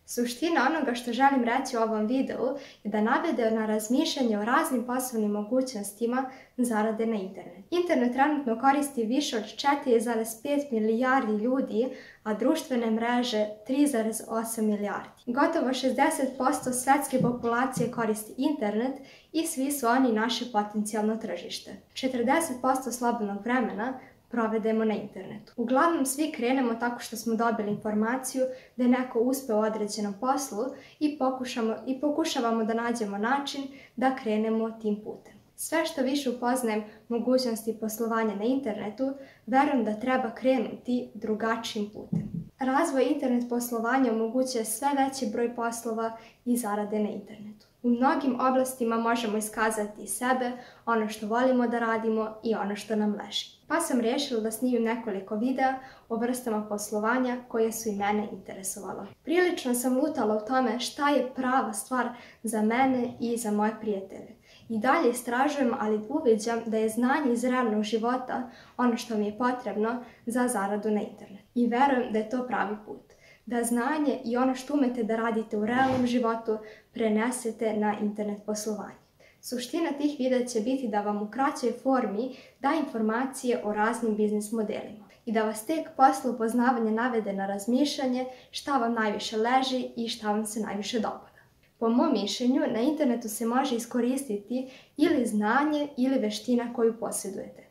Suština onoga što želim reći u ovom videu je da navede na razmišljanje o raznim poslovnim mogućnostima zarade na internet. Internet trenutno koristi više od 4,5 milijardi ljudi, a društvene mreže 3,8 milijardi. Gotovo 60% svetske populacije koristi internet i svi su oni naše potencijalno tržište. 40% slobodnog vremena provedemo na internetu. Uglavnom svi krenemo tako što smo dobili informaciju da je neko uspeo u određenom poslu i pokušavamo da nađemo način da krenemo tim putem. Sve što više upoznajem mogućnosti poslovanja na internetu, verujem da treba krenuti drugačijim putem. Razvoj internet poslovanja omogućuje sve veći broj poslova i zarade na internetu. U mnogim oblastima možemo iskazati sebe, ono što volimo da radimo i ono što nam leži. Pa sam rešila da snimim nekoliko videa o vrstama poslovanja koje su i mene interesovala. Prilično sam lutala u tome šta je prava stvar za mene i za moje prijatelje. I dalje istražujem, ali uviđam da je znanje iz realnog života ono što mi je potrebno za zaradu na internet. I verujem da je to pravi put. Da znanje i ono što umete da radite u realnom životu prenesete na internet poslovanje. Suština tih videa će biti da vam u kraćoj formi da informacije o raznim biznis modelima i da vas tek posle upoznavanja navede na razmišljanje šta vam najviše leži i šta vam se najviše dopada. Po mom mišljenju, na internetu se može iskoristiti ili znanje ili veština koju posjedujete.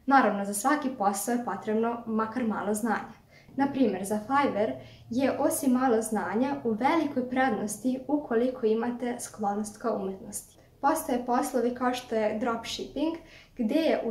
Naravno, za svaki posao je potrebno makar malo znanja. Na primjer, za Fiverr je osim malo znanja u velikoj prednosti ukoliko imate sklonost ka umetnosti. Postoje poslovi kao što je dropshipping, gdje je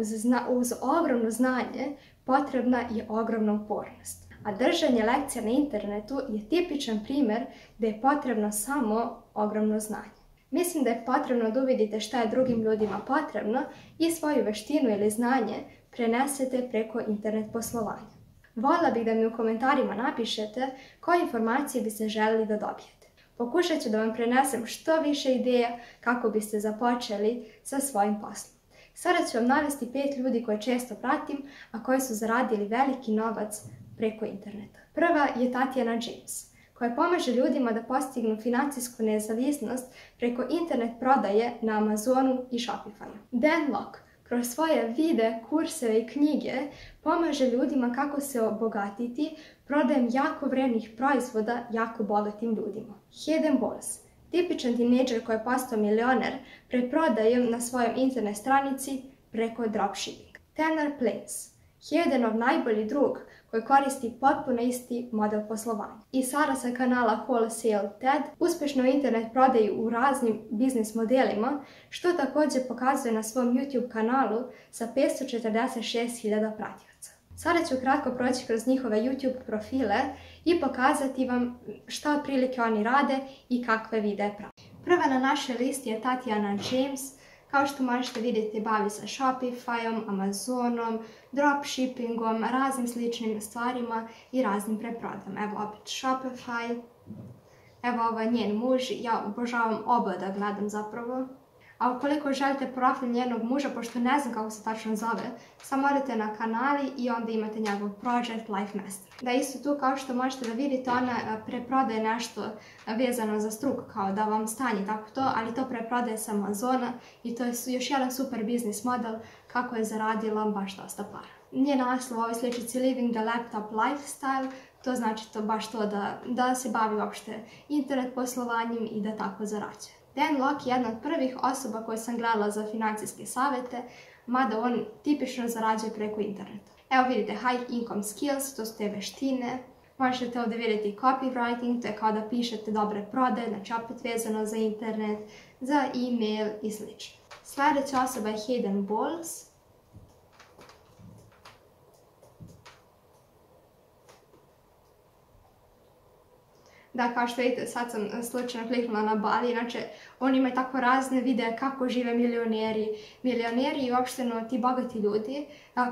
uz ogromno znanje potrebna i ogromna upornost. A držanje lekcija na internetu je tipičan primjer gdje je potrebno samo ogromno znanje. Mislim da je potrebno da uvidite šta je drugim ljudima potrebno i svoju veštinu ili znanje prenesete preko internet poslovanja. Voljela bih da mi u komentarima napišete koje informacije biste želeli da dobijete. Pokušat ću da vam prenesem što više ideja kako biste započeli sa svojim poslom. Sada ću vam navesti 5 ljudi koje često pratim, a koji su zaradili veliki novac preko interneta. Prva je Tatjana James, koja pomaže ljudima da postignu financijsku nezavisnost preko internet prodaje na Amazonu i Shopifyu. Dan Lok kroz svoje videe, kurseve i knjige pomaže ljudima kako se obogatiti prodajem jako vrednih proizvoda jako bogatim ljudima. Hayden Bowles, tipičan tinejdžer koji je postao milioner preprodajom na svojoj internet stranici preko dropshipping. Tanner Plains, Haydenov najbolji drug koji koristi potpuno isti model poslovanja. I Sara sa kanala Wholesale Ted uspešno internet prodaju u raznim biznis modelima, što također pokazuje na svom YouTube kanalu sa 546.000 pratioca. Sada ću kratko proći kroz njihove YouTube profile i pokazati vam šta otprilike oni rade i kakve videe prave. Prva na našoj listi je Tatjana James. Kao što možete vidjeti, bavi se Shopifyom, Amazonom, dropshippingom, raznim sličnim stvarima i raznim preprodama. Evo opet Shopify, evo ovo je njen muž, ja obožavam oba da gledam zapravo. A ukoliko želite profil njenog muža, pošto ne znam kako se tačno zove, samo odete na kanali i onda imate njegov project Life Master. Da isto tu kao što možete da vidite, ona preprodaje nešto vezano za struku, kao da vam stanje tako to, ali to preprodaje sa Amazona i to je još jedan super biznis model kako je zaradila baš dosta para. Njen naslov u ovoj sličici Living the Laptop Lifestyle, to znači to baš to da se bavi uopšte internet poslovanjem i da tako zarađuje. Dan Lok je jedna od prvih osoba koje sam gledala za financijske savjete, mada on tipično zarađuje preko interneta. Evo vidite High Income Skills, to su te veštine. Možete ovdje vidjeti copywriting, to je kao da pišete dobre prodaje, znači opet vezano za internet, za e-mail i sl. Sljedeća osoba je Hayden Bowles. Da, kao što vidite, sad sam slučajno kliknula na Bali, inače oni imaju tako razne videe kako žive milioneri i uopšteno ti bogati ljudi,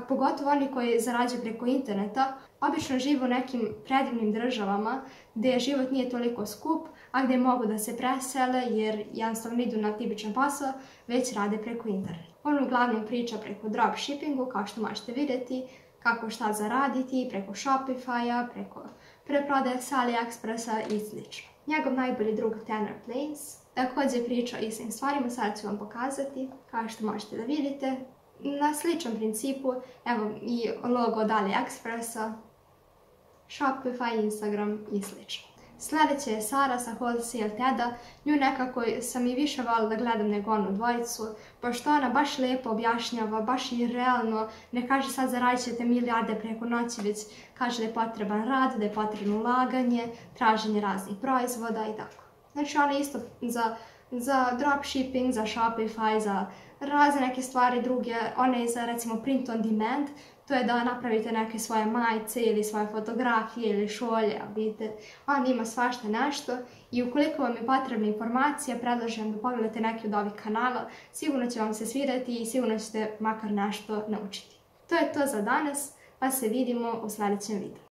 pogotovo oni koji zarađuju preko interneta, obično žive u nekim predivnim državama gdje život nije toliko skup, a gdje mogu da se presele jer jednostavno idu na tipičan posao, već rade preko interneta. On uglavnom priča preko dropshippingu, kao što možete vidjeti, kako šta zaraditi preko Shopifya, preko preprodaje sa AliExpressa i sl. Njegov najbolji drug Tanner Plains također priča o istim stvarima, sad ću vam pokazati, kao što možete da vidite. Na sličnom principu, evo i logo od AliExpressa, Shopify, Instagram i slično. Sljedeće je Sara sa Wholesale Teda. Nju nekako sam i više voljela da gledam nego onu dvojicu, pošto ona baš lijepo objašnjava, baš i realno, ne kaže sad zaradit ćete milijarde preko noći, već kaže da je potreban rad, da je potrebno ulaganje, traženje raznih proizvoda i tako. Znači ona isto za dropshipping, za Shopify, za razne neke stvari druge, ona je za recimo print on demand, to je da napravite neke svoje majice ili svoje fotografije ili šolje, vidite, on ima svašta nešto i ukoliko vam je potrebna informacija, predlažem da pogledate neki od ovih kanala, sigurno će vam se svidjeti i sigurno ćete makar nešto naučiti. To je to za danas, pa se vidimo u sljedećem videu.